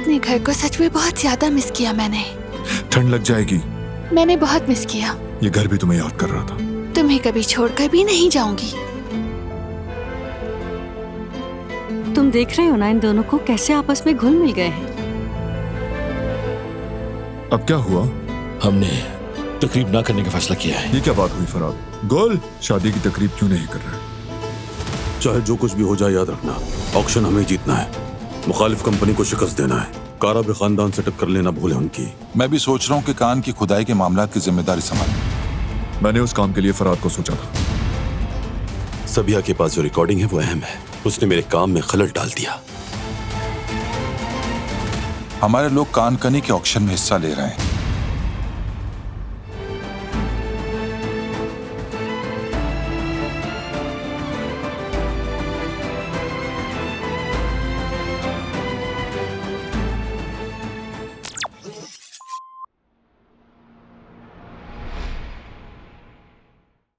अपने घर को सच में बहुत ज्यादा मिस किया मैंने। ठंड लग जाएगी। मैंने बहुत मिस किया। ये घर भी तुम्हें याद कर रहा था। तुम्हें कभी छोड़कर भी नहीं जाऊंगी। तुम देख रहे हो ना इन दोनों को कैसे आपस में घुल मिल गए हैं। अब क्या हुआ? हमने तकरीब ना करने का फैसला किया है। ये क्या बात हुई फराद? गोल, शादी की तकरीब क्यों नहीं कर रहे? चाहे जो कुछ भी हो जाए याद रखना, ऑक्शन हमें जीतना है। मुखालिफ कंपनी को शिकस्त देना है। कारा भी खानदान से टक्कर लेना भूले उनकी। मैं भी सोच रहा हूँ कि कान की खुदाई के मामलात की जिम्मेदारी संभालूं। मैंने उस काम के लिए फराद को सोचा था। सबिया के पास जो रिकॉर्डिंग है वो अहम है। उसने मेरे काम में खलल डाल दिया। हमारे लोग कान कनी के ऑक्शन में हिस्सा ले रहे हैं।